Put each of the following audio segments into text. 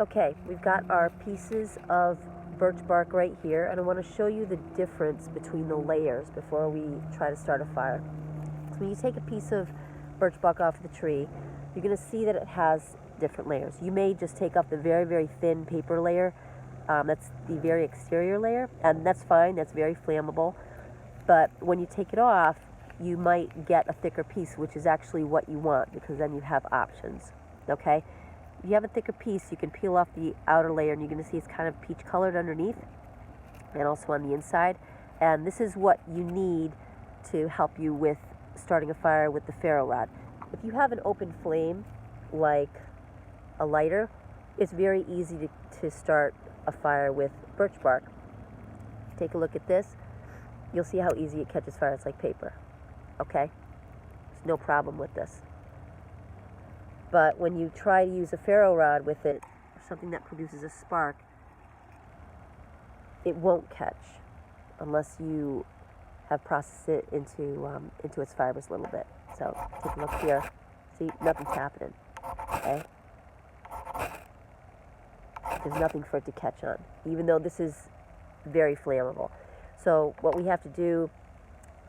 Okay, we've got our pieces of birch bark right here, and I want to show you the difference between the layers before we try to start a fire. So when you take a piece of birch bark off the tree, you're going to see that it has different layers. You may just take off the very, very thin paper layer. That's the very exterior layer, and that's fine. That's very flammable. But when you take it off, you might get a thicker piece, which is actually what you want, because then you have options. Okay? If you have a thicker piece, you can peel off the outer layer, and you're going to see it's kind of peach colored underneath and also on the inside. And this is what you need to help you with starting a fire with the ferro rod. If you have an open flame, like a lighter, it's very easy to start a fire with birch bark. Take a look at this. You'll see how easy it catches fire. It's like paper. Okay? There's no problem with this. But when you try to use a ferro rod with it, or something that produces a spark, it won't catch unless you have processed it into its fibers a little bit. So take a look here. See, nothing's happening. Okay? There's nothing for it to catch on, even though this is very flammable. So what we have to do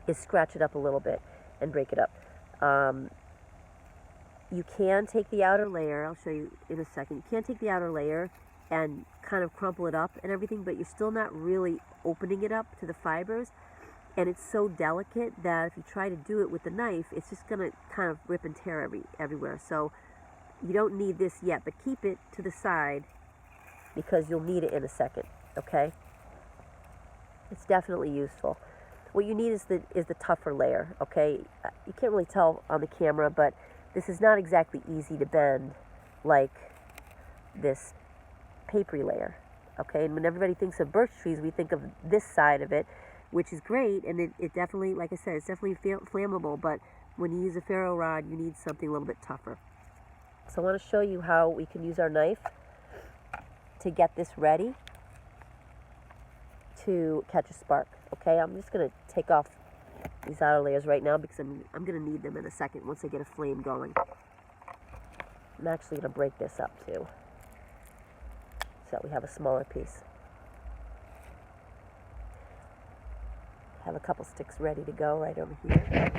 is scratch it up a little bit and break it up. You can take the outer layer, I'll show you in a second, you can take the outer layer and kind of crumple it up and everything, but you're still not really opening it up to the fibers, and it's so delicate that if you try to do it with the knife, it's just going to kind of rip and tear everywhere. So you don't need this yet, but keep it to the side because you'll need it in a second, okay? It's definitely useful. What you need is the tougher layer, okay? You can't really tell on the camera, but this is not exactly easy to bend like this papery layer, okay? And when everybody thinks of birch trees, we think of this side of it, which is great, and it definitely, like I said, it's definitely flammable, but when you use a ferro rod, you need something a little bit tougher. So I want to show you how we can use our knife to get this ready to catch a spark, okay? I'm just going to take off these outer layers right now because I'm going to need them in a second once I get a flame going. I'm actually going to break this up too so that we have a smaller piece. Have a couple sticks ready to go right over here.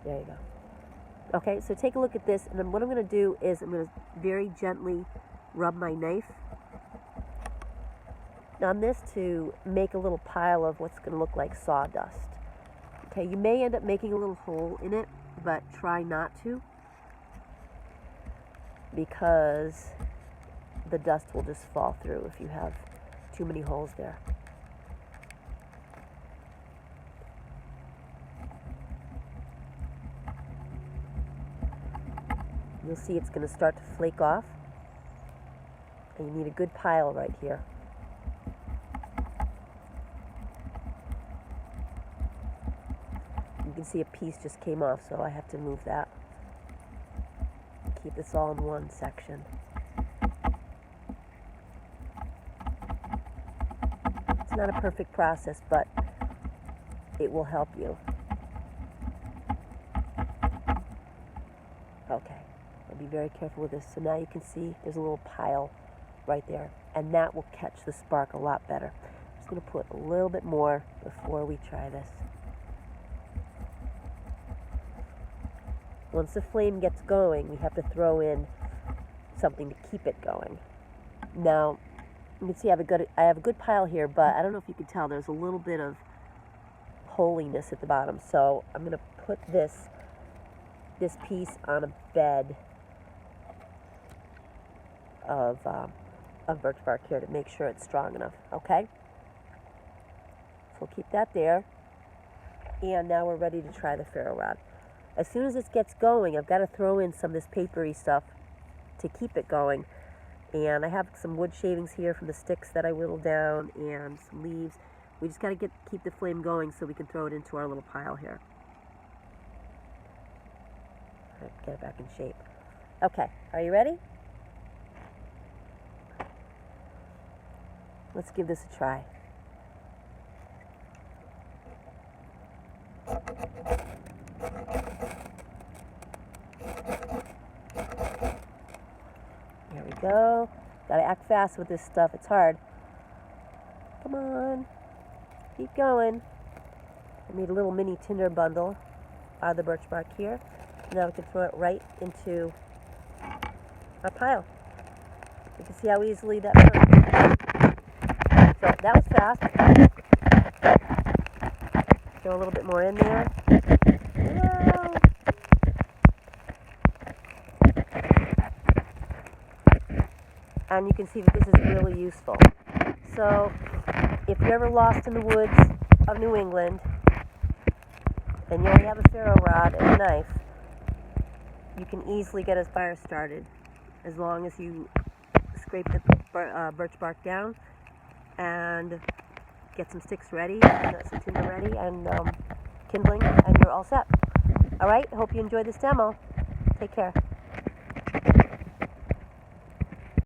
There you go. Okay, so take a look at this, and then what I'm going to do is I'm going to very gently rub my knife on this to make a little pile of what's going to look like sawdust. Okay, you may end up making a little hole in it, but try not to, because the dust will just fall through if you have too many holes there. You'll see it's going to start to flake off, and you need a good pile right here. You can see a piece just came off, so I have to move that. Keep this all in one section. It's not a perfect process, but it will help you. Okay, I'll be very careful with this. So now you can see there's a little pile right there, and that will catch the spark a lot better. I'm just going to put a little bit more before we try this. Once the flame gets going, we have to throw in something to keep it going. Now, you can see I have a good pile here, but I don't know if you can tell, there's a little bit of holiness at the bottom. So I'm going to put this piece on a bed of birch bark here to make sure it's strong enough, okay? So we'll keep that there. And now we're ready to try the ferro rod. As soon as this gets going, I've got to throw in some of this papery stuff to keep it going. And I have some wood shavings here from the sticks that I whittled down and some leaves. We just got to keep the flame going so we can throw it into our little pile here. All right, get it back in shape. Okay, are you ready? Let's give this a try. There we go. Gotta act fast with this stuff. It's hard. Come on. Keep going. I made a little mini tinder bundle out of the birch bark here. Now we can throw it right into our pile. You can see how easily that works. So that was fast. Throw a little bit more in there. Whoa. And you can see that this is really useful. So if you're ever lost in the woods of New England and you only have a ferro rod and a knife, you can easily get a fire started as long as you scrape the birch bark down and get some sticks ready, some tinder ready, and kindling, and you're all set. All right, hope you enjoyed this demo. Take care.